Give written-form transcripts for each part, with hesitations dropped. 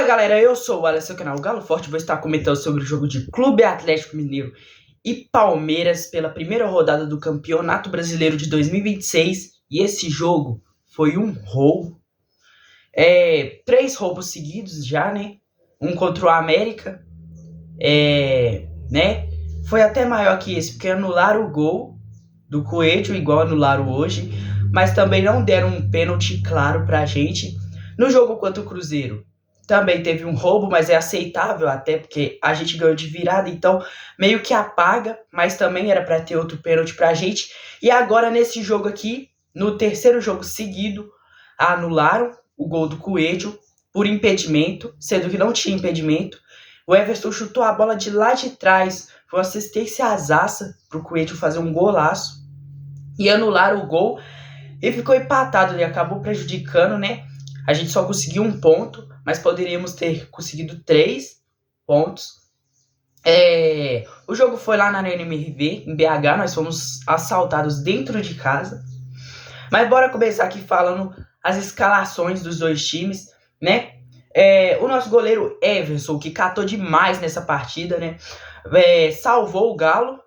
Fala galera, eu sou o Alex, seu canal Galo Forte. Vou estar comentando sobre o jogo de Clube Atlético Mineiro e Palmeiras pela primeira rodada do Campeonato Brasileiro de 2026. E esse jogo foi um roubo. 3 roubos seguidos já, né? Um contra o América. Foi até maior que esse, porque anularam o gol do Coelho, igual anularam hoje. Mas também não deram um pênalti claro pra gente. No jogo contra o Cruzeiro, também teve um roubo, mas é aceitável até, porque a gente ganhou de virada, então meio que apaga, mas também era para ter outro pênalti pra gente. E agora nesse jogo aqui, no terceiro jogo seguido, anularam o gol do Coelho por impedimento, sendo que não tinha impedimento. O Everson chutou a bola de lá de trás, foi uma assistência azaça pro Coelho fazer um golaço. E anularam o gol e ficou empatado, e acabou prejudicando, né? A gente só conseguiu 1 ponto, mas poderíamos ter conseguido 3 pontos. O jogo foi lá na NMRV, em BH, nós fomos assaltados dentro de casa. Mas bora começar aqui falando as escalações dos dois times, né? O nosso goleiro Everson, que catou demais nessa partida, né? Salvou o Galo,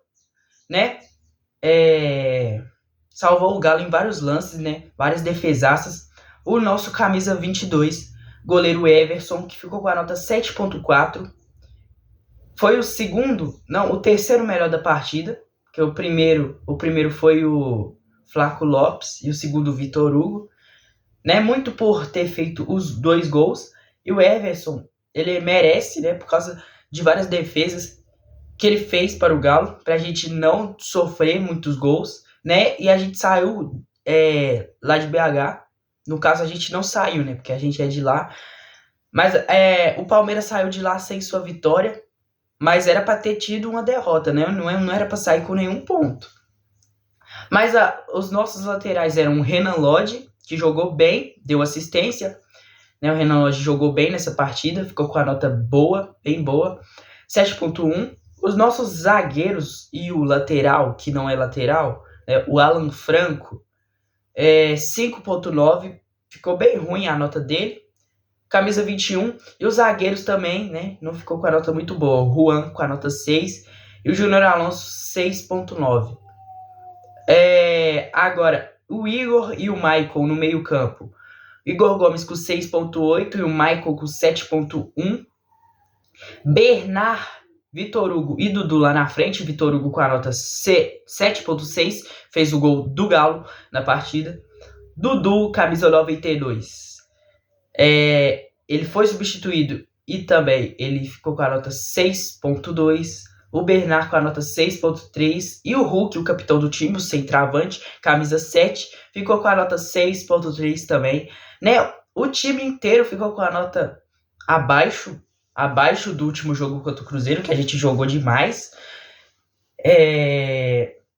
né? Salvou o Galo em vários lances, né? Várias defesaças. O nosso camisa 22, goleiro Everson, que ficou com a nota 7.4. Foi o terceiro melhor da partida, que o primeiro foi o Flaco Lopes e o segundo o Vitor Hugo, né? Muito por ter feito os 2 gols. E o Everson, ele merece, né? Por causa de várias defesas que ele fez para o Galo, para a gente não sofrer muitos gols, né? E a gente saiu lá de BH. No caso, a gente não saiu, né? Porque a gente é de lá. Mas o Palmeiras saiu de lá sem sua vitória. Mas era para ter tido uma derrota, né? Não era para sair com nenhum ponto. Mas os nossos laterais eram o Renan Lodge, que jogou bem, deu assistência, né? O Renan Lodge jogou bem nessa partida, ficou com a nota boa, bem boa, 7.1. Os nossos zagueiros e o lateral, que não é lateral, né? O Alan Franco, 5.9, ficou bem ruim a nota dele. Camisa 21, e os zagueiros também, né? Não ficou com a nota muito boa. O Juan com a nota 6 e o Júnior Alonso 6.9. Agora, o Igor e o Michael no meio campo. Igor Gomes com 6.8 e o Michael com 7.1. Bernard, Vitor Hugo e Dudu lá na frente. Vitor Hugo com a nota 7.6, fez o gol do Galo na partida. Dudu, camisa 92. Ele foi substituído e também ele ficou com a nota 6.2. O Bernard com a nota 6.3. E o Hulk, o capitão do time, o centroavante, camisa 7, ficou com a nota 6.3 também, né? O time inteiro ficou com a nota abaixo do último jogo contra o Cruzeiro, que a gente jogou demais.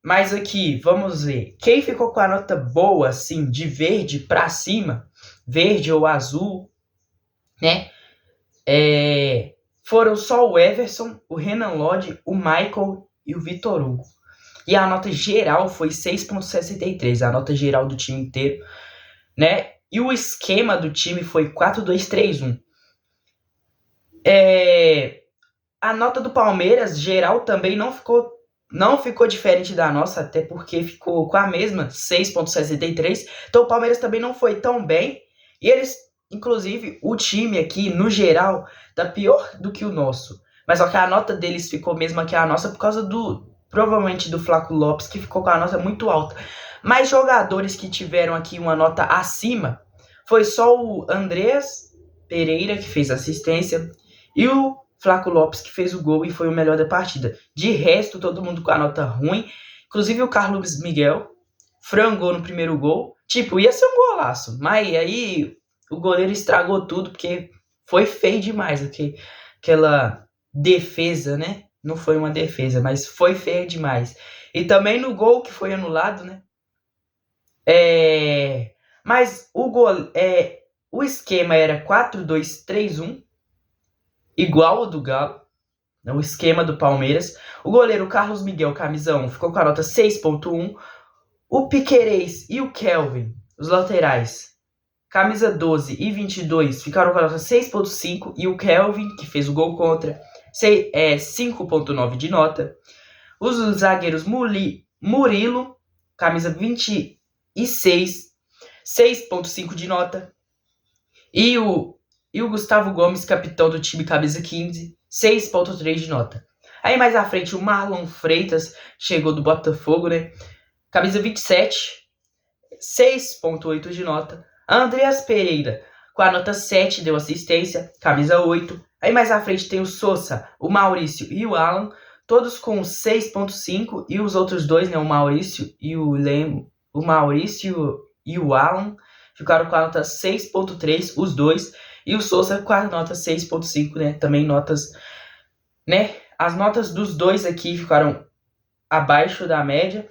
Mas aqui, vamos ver. Quem ficou com a nota boa, assim, de verde pra cima, verde ou azul, né? Foram só o Everson, o Renan Lodge, o Michael e o Vitor Hugo. E a nota geral foi 6.63, a nota geral do time inteiro, né? E o esquema do time foi 4-2-3-1. A nota do Palmeiras geral também não ficou diferente da nossa, até porque ficou com a mesma, 6.63. Então o Palmeiras também não foi tão bem. E eles, inclusive, o time aqui, no geral, tá pior do que o nosso. Mas só que a nota deles ficou mesma que a nossa por causa provavelmente do Flaco Lopes, que ficou com a nota muito alta. Mas jogadores que tiveram aqui uma nota acima foi só o Andreas Pereira, que fez assistência, e o Flaco Lopes, que fez o gol e foi o melhor da partida. De resto, todo mundo com a nota ruim. Inclusive o Carlos Miguel frangou no primeiro gol. Tipo, ia ser um golaço. Mas aí o goleiro estragou tudo, porque foi feio demais. Aquela defesa, né? Não foi uma defesa, mas foi feio demais. E também no gol que foi anulado, né? Mas o esquema era 4-2-3-1. Igual ao do Galo, o esquema do Palmeiras. O goleiro Carlos Miguel, camisa 1, ficou com a nota 6.1. O Piquerez e o Kelvin, os laterais, camisa 12 e 22 ficaram com a nota 6.5 e o Kelvin, que fez o gol contra, 5.9 de nota. Os zagueiros Murilo, camisa 26, 6.5 de nota. E o Gustavo Gomes, capitão do time, camisa 15, 6.3 de nota. Aí mais à frente o Marlon Freitas chegou do Botafogo, né? Camisa 27, 6.8 de nota. Andreas Pereira, com a nota 7, deu assistência, camisa 8. Aí mais à frente tem o Sousa, o Maurício e o Alan, todos com 6.5. E os outros dois, né, o Maurício e o Alan, ficaram com a nota 6.3, os dois. E o Sousa com a nota 6.5, né, também notas, né, as notas dos dois aqui ficaram abaixo da média.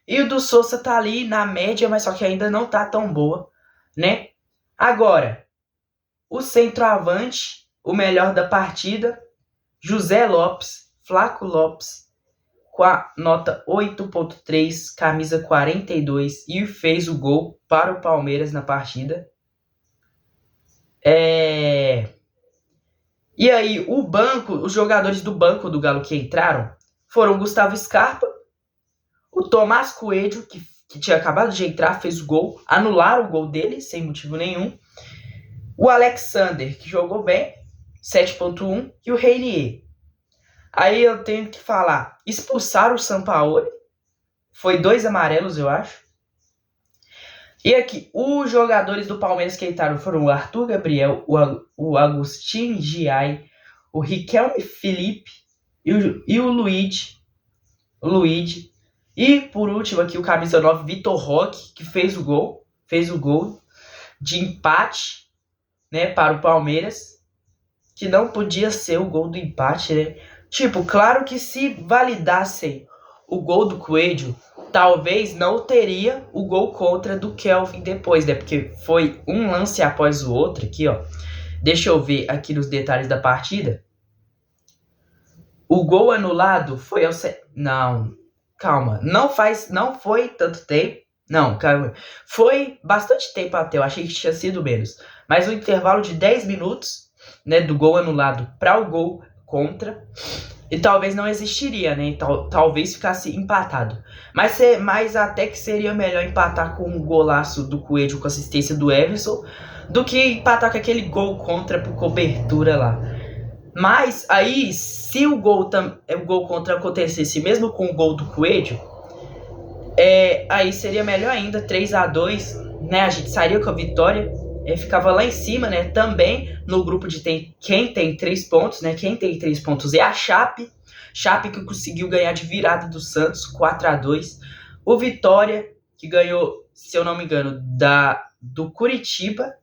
E o do Sousa tá ali na média, mas só que ainda não tá tão boa, né? Agora, o centroavante, o melhor da partida, José Lopes, Flaco Lopes, com a nota 8.3, camisa 42, e fez o gol para o Palmeiras na partida. E aí, os jogadores do banco do Galo que entraram foram o Gustavo Scarpa, o Tomás Coelho, que tinha acabado de entrar, fez o gol, anularam o gol dele, sem motivo nenhum. O Alexander, que jogou bem, 7.1, e o Reinier. Aí eu tenho que falar, expulsaram o Sampaoli, foi 2 amarelos, eu acho. E aqui, os jogadores do Palmeiras que entraram foram o Arthur Gabriel, o Agustin Giai, o Riquelme Felipe e o Luigi. E por último aqui o camisa 9, Vitor Roque, que fez o gol de empate, né, para o Palmeiras, que não podia ser o gol do empate, né? Tipo, claro que se validassem o gol do Coelho, talvez não teria o gol contra do Kelvin depois, né? Porque foi um lance após o outro aqui, ó. Deixa eu ver aqui nos detalhes da partida. O gol anulado foi ao... Não, calma. Não foi tanto tempo. Não, calma. Foi bastante tempo até. Eu achei que tinha sido menos. Mas o intervalo de 10 minutos, né, do gol anulado para o gol contra, e talvez não existiria, né? Talvez ficasse empatado. Mas até que seria melhor empatar com o golaço do Coelho com assistência do Everson do que empatar com aquele gol contra por cobertura lá. Mas aí, se o gol contra acontecesse mesmo com o gol do Coelho, aí seria melhor ainda, 3-2, né? A gente sairia com a vitória. Ficava lá em cima, né? Também no grupo de quem tem 3 pontos, né? Quem tem 3 pontos é a Chape. Chape que conseguiu ganhar de virada do Santos, 4-2. O Vitória, que ganhou, se eu não me engano, do Curitiba.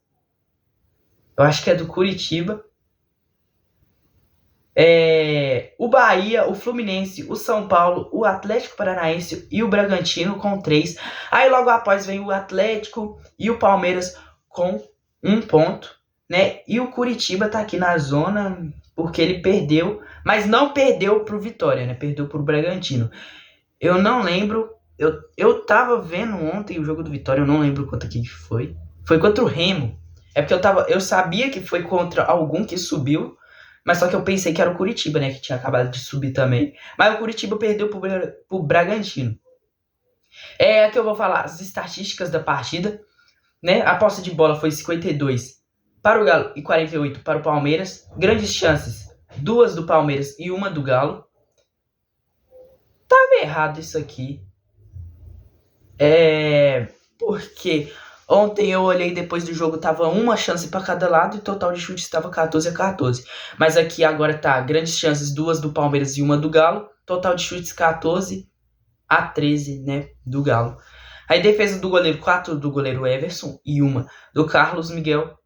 Eu acho que é do Curitiba. O Bahia, o Fluminense, o São Paulo, o Atlético Paranaense e o Bragantino com 3. Aí logo após vem o Atlético e o Palmeiras com 1 ponto, né? E o Curitiba tá aqui na zona porque ele perdeu, mas não perdeu pro Vitória, né? Perdeu pro Bragantino. Eu não lembro, eu tava vendo ontem o jogo do Vitória, eu não lembro quanto que foi. Foi contra o Remo. É porque eu sabia que foi contra algum que subiu, mas só que eu pensei que era o Curitiba, né? Que tinha acabado de subir também. Mas o Curitiba perdeu pro Bragantino. Aqui eu vou falar as estatísticas da partida, né? A posse de bola foi 52 para o Galo e 48 para o Palmeiras. Grandes chances, 2 do Palmeiras e 1 do Galo. Tava errado isso aqui. Porque ontem eu olhei depois do jogo, tava uma chance para cada lado e o total de chutes estava 14-14. Mas aqui agora tá grandes chances, 2 do Palmeiras e 1 do Galo. Total de chutes 14-13, né, do Galo. Aí defesa do goleiro, 4 do goleiro Everson e 1 do Carlos Miguel.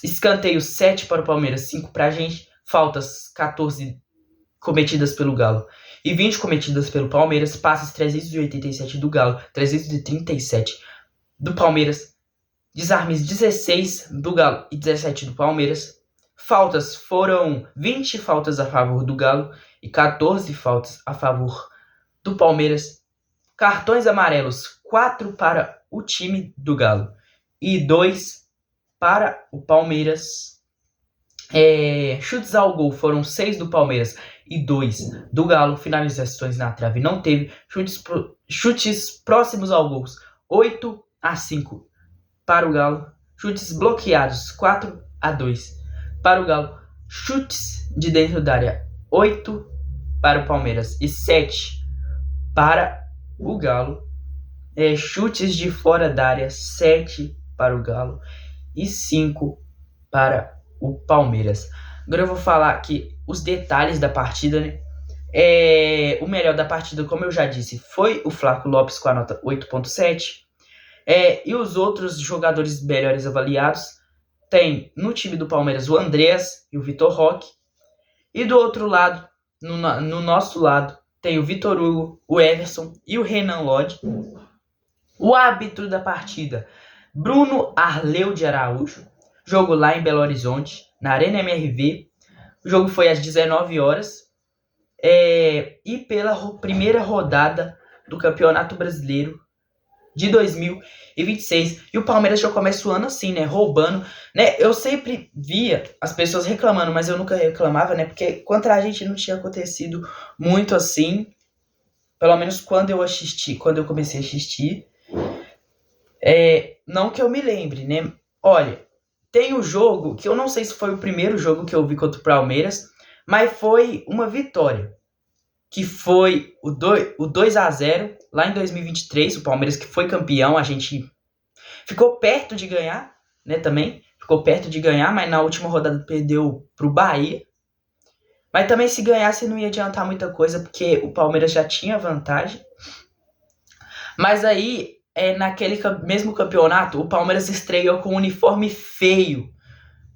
Escanteio 7 para o Palmeiras, 5 para a gente. Faltas 14 cometidas pelo Galo e 20 cometidas pelo Palmeiras. Passes 387 do Galo, 337 do Palmeiras. Desarmes 16 do Galo e 17 do Palmeiras. Faltas foram 20 faltas a favor do Galo e 14 faltas a favor do Palmeiras. Cartões amarelos, 4 para o time do Galo e 2 para o Palmeiras. Chutes ao gol foram 6 do Palmeiras e 2 do Galo. Finalizações na trave não teve. Chutes próximos ao gol, 8-5 para o Galo. Chutes bloqueados, 4-2 para o Galo. Chutes de dentro da área, 8 para o Palmeiras e 7 para o Galo. Chutes de fora da área, 7 para o Galo e 5 para o Palmeiras. Agora eu vou falar aqui os detalhes da partida, né? O melhor da partida, como eu já disse, foi o Flaco Lopes com a nota 8.7. E os outros jogadores melhores avaliados tem no time do Palmeiras o Andreas e o Vitor Roque. E do outro lado, no nosso lado, tem o Vitor Hugo, o Everson e o Renan Lodge. O árbitro da partida, Bruno Arleu de Araújo. Jogo lá em Belo Horizonte, na Arena MRV. O jogo foi às 19 horas. E pela primeira rodada do Campeonato Brasileiro de 2026. E o Palmeiras já começa o ano assim, né? Roubando, né? Eu sempre via as pessoas reclamando, mas eu nunca reclamava, né? Porque contra a gente não tinha acontecido muito assim. Pelo menos quando eu comecei a assistir. Não que eu me lembre, né? Olha, tem o jogo, que eu não sei se foi o primeiro jogo que eu vi contra o Palmeiras, mas foi uma vitória. Que foi o 2-0 lá em 2023, o Palmeiras que foi campeão, a gente ficou perto de ganhar, né, também, ficou perto de ganhar, mas na última rodada perdeu pro Bahia, mas também se ganhasse não ia adiantar muita coisa, porque o Palmeiras já tinha vantagem, mas aí, naquele mesmo campeonato, o Palmeiras estreou com um uniforme feio,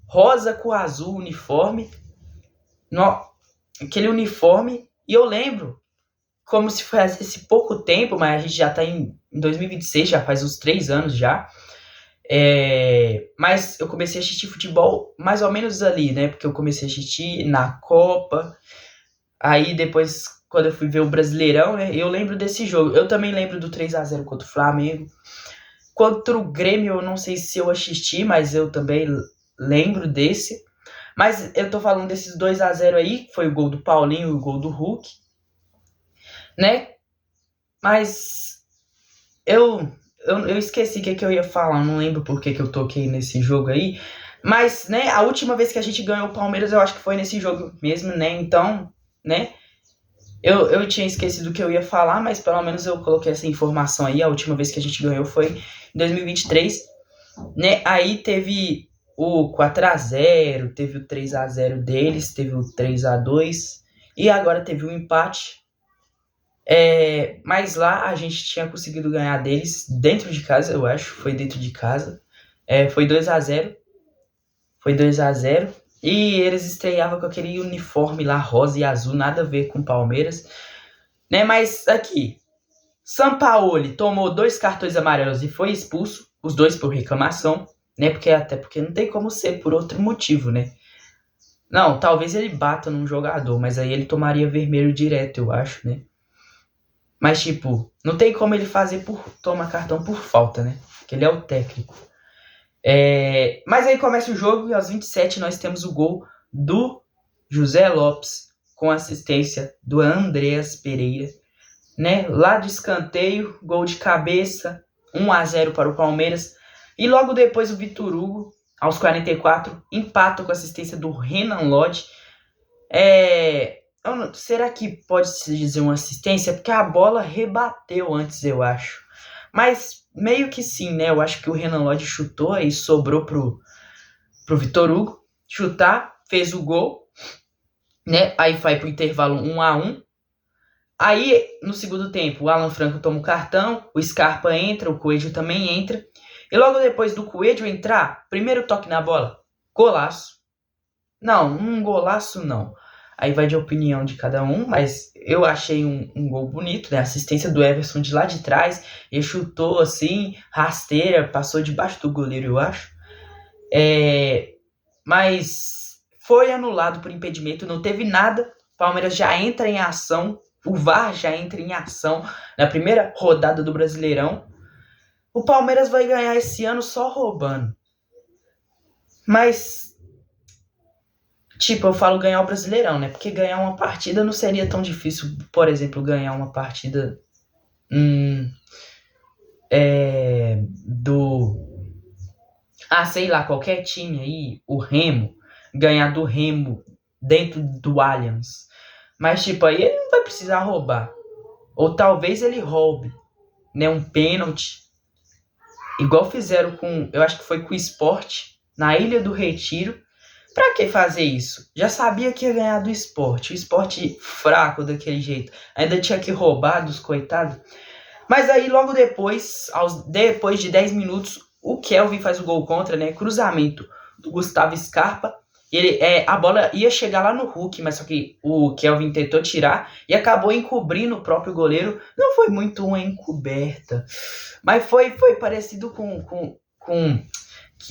rosa com azul uniforme, aquele uniforme. E eu lembro, como se fosse pouco tempo, mas a gente já tá em 2026, já faz uns 3 anos já. Mas eu comecei a assistir futebol mais ou menos ali, né? Porque eu comecei a assistir na Copa. Aí depois, quando eu fui ver o Brasileirão, né? Eu lembro desse jogo. Eu também lembro do 3-0 contra o Flamengo. Contra o Grêmio, eu não sei se eu assisti, mas eu também lembro desse. Mas eu tô falando desses 2-0 aí, que foi o gol do Paulinho e o gol do Hulk, né? Mas eu esqueci o que eu ia falar, não lembro por que eu toquei nesse jogo aí. Mas, né, a última vez que a gente ganhou o Palmeiras, eu acho que foi nesse jogo mesmo, né? Então, né, eu tinha esquecido o que eu ia falar, mas pelo menos eu coloquei essa informação aí. A última vez que a gente ganhou foi em 2023, né? Aí teve o 4-0, teve o 3-0 deles, teve o 3-2 e agora teve um empate. Mas lá a gente tinha conseguido ganhar deles dentro de casa, eu acho, foi dentro de casa. Foi 2-0. Foi 2-0. E eles estreavam com aquele uniforme lá, rosa e azul, nada a ver com o Palmeiras. Né? Mas aqui, Sampaoli tomou 2 cartões amarelos e foi expulso, os 2 por reclamação. Né? Até porque não tem como ser por outro motivo, né? Não, talvez ele bata num jogador, mas aí ele tomaria vermelho direto, eu acho, né? Mas, tipo, não tem como ele tomar cartão por falta, né? Porque ele é o técnico. Mas aí começa o jogo e aos 27 nós temos o gol do José Lopes com assistência do Andreas Pereira. Né? Lá de escanteio, gol de cabeça, 1-0 para o Palmeiras. E logo depois o Vitor Hugo, aos 44, empata com assistência do Renan Lodge. Será que pode-se dizer uma assistência? Porque a bola rebateu antes, eu acho. Mas meio que sim, né? Eu acho que o Renan Lodge chutou e sobrou pro Vitor Hugo chutar, fez o gol, né? Aí vai pro intervalo 1-1. Aí, no segundo tempo, o Alan Franco toma o cartão, o Scarpa entra, o Coelho também entra. E logo depois do Coelho entrar, primeiro toque na bola, golaço. Não, um golaço não. Aí vai de opinião de cada um, mas eu achei um gol bonito, né? Assistência do Everson de lá de trás, ele chutou assim, rasteira, passou debaixo do goleiro, eu acho. Mas foi anulado por impedimento, não teve nada. O Palmeiras já entra em ação, o VAR já entra em ação na primeira rodada do Brasileirão. O Palmeiras vai ganhar esse ano só roubando. Mas, tipo, eu falo ganhar o Brasileirão, né? Porque ganhar uma partida não seria tão difícil. Por exemplo, ganhar uma partida do... Ah, sei lá, qualquer time aí, o Remo, ganhar do Remo dentro do Allianz. Mas, tipo, aí ele não vai precisar roubar. Ou talvez ele roube, né? Um pênalti. Igual fizeram com... Eu acho que foi com o Sport, na Ilha do Retiro. Pra que fazer isso? Já sabia que ia ganhar do Sport. O Sport fraco daquele jeito. Ainda tinha que roubar dos coitados. Mas aí, logo depois, depois de 10 minutos, o Kelvin faz o gol contra, né? Cruzamento do Gustavo Scarpa. A bola ia chegar lá no Hulk, mas só que o Kelvin tentou tirar e acabou encobrindo o próprio goleiro. Não foi muito uma encoberta, mas foi parecido com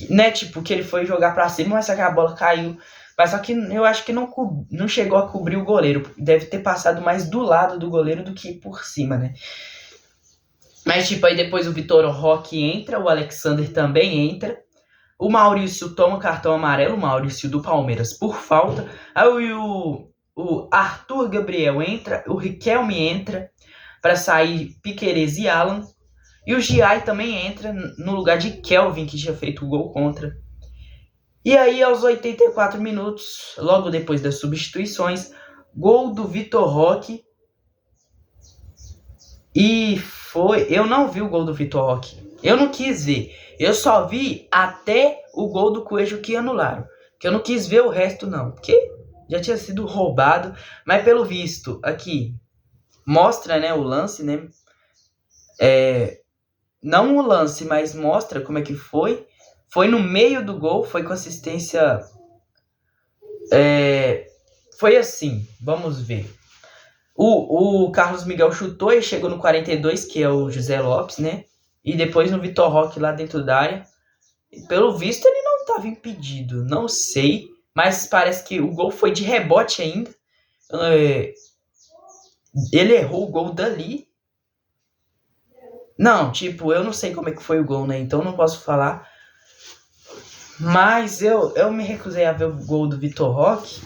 né? Tipo, que ele foi jogar pra cima, mas só que a bola caiu. Mas só que eu acho que não chegou a cobrir o goleiro. Deve ter passado mais do lado do goleiro do que por cima, né? Mas, tipo, aí depois o Vitor Roque entra, o Alexander também entra. O Maurício toma o cartão amarelo, o Maurício do Palmeiras, por falta. Aí o Arthur Gabriel entra, o Riquelme entra para sair Piquerez e Alan. E o Giai também entra no lugar de Kelvin, que tinha feito o gol contra. E aí, aos 84 minutos, logo depois das substituições, gol do Vitor Roque. E foi... Eu não vi o gol do Vitor Roque. Eu não quis ver. Eu só vi até o gol do Coelho que anularam. Que eu não quis ver o resto, não. Porque já tinha sido roubado. Mas pelo visto, aqui, mostra, né, o lance, né? Não o lance, mas mostra como é que foi. Foi no meio do gol, foi com assistência... Foi assim, vamos ver. O Carlos Miguel chutou e chegou no 42, que é o José Lopes, né? E depois no Vitor Roque lá dentro da área. Pelo visto, ele não estava impedido. Não sei. Mas parece que o gol foi de rebote ainda. Ele errou o gol dali. Não, tipo, eu não sei como é que foi o gol, né? Então não posso falar. Mas eu me recusei a ver o gol do Vitor Roque,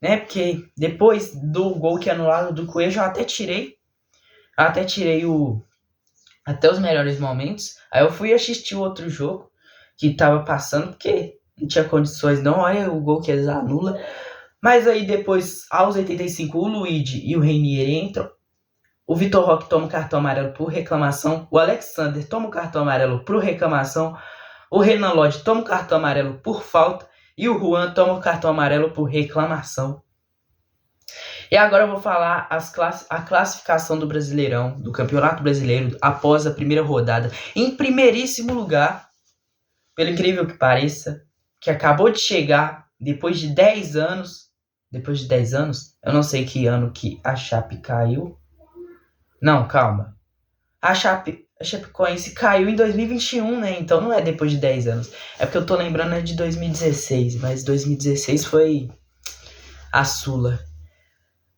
né? Porque depois do gol que é anulado do Coelho, eu até tirei até os melhores momentos. Aí eu fui assistir o outro jogo que tava passando, porque não tinha condições não. Olha o gol que eles anulam. Mas aí depois, aos 85, o Luigi e o Reinier entram. O Vitor Roque toma o cartão amarelo por reclamação. O Alexander toma o cartão amarelo por reclamação. O Renan Lodge toma o cartão amarelo por falta. E o Juan toma o cartão amarelo por reclamação. E agora eu vou falar a classificação do Brasileirão, do Campeonato Brasileiro, após a primeira rodada. Em primeiríssimo lugar, pelo incrível que pareça, que acabou de chegar depois de 10 anos. Depois de 10 anos? Eu não sei que ano que a Chape caiu. Não, calma. A Chapecoense caiu em 2021, né? Então não é depois de 10 anos. É porque eu tô lembrando de 2016, mas 2016 foi a Sula.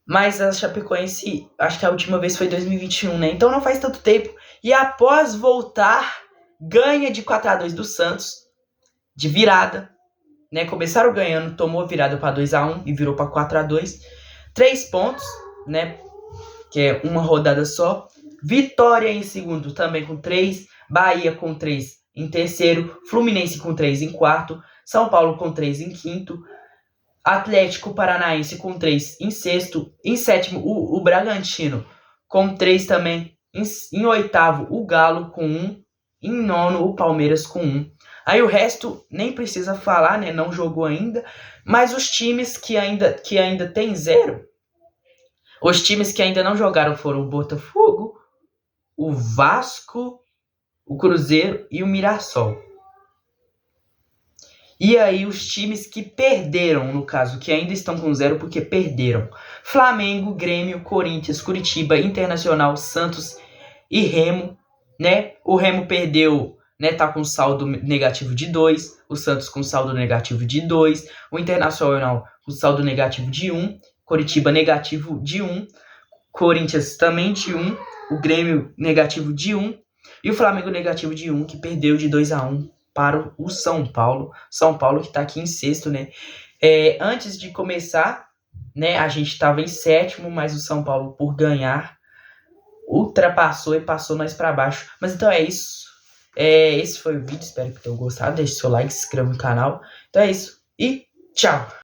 Mas a Chapecoense, acho que a última vez foi 2021, né? Então não faz tanto tempo. E após voltar, ganha de 4-2 do Santos, de virada, né? Começaram ganhando, tomou virada para 2-1 e virou para 4-2. 3 pontos, né? Que é uma rodada só. Vitória em segundo, também com 3. Bahia com 3 em terceiro. Fluminense com 3 em quarto. São Paulo com 3 em quinto. Atlético Paranaense com 3 em sexto. Em sétimo, o Bragantino com 3 também. Em oitavo, o Galo com 1. Em nono, o Palmeiras com 1. Aí o resto nem precisa falar, né? Não jogou ainda. Mas os times que ainda tem 0... Os times que ainda não jogaram foram o Botafogo, o Vasco, o Cruzeiro e o Mirassol. E aí os times que perderam, no caso, que ainda estão com 0 porque perderam. Flamengo, Grêmio, Corinthians, Curitiba, Internacional, Santos e Remo, né? O Remo perdeu, né? Tá com saldo negativo de 2, o Santos com saldo negativo de 2, o Internacional com saldo negativo de 1, Coritiba negativo de 1, Corinthians também de 1, o Grêmio negativo de 1 e o Flamengo negativo de 1, que perdeu de 2-1 para o São Paulo. São Paulo que está aqui em sexto, né? Antes de começar, né, a gente estava em sétimo, mas o São Paulo, por ganhar, ultrapassou e passou nós para baixo. Mas então é isso. Esse foi o vídeo, espero que tenham gostado. Deixe seu like, se inscreva no canal. Então é isso e tchau!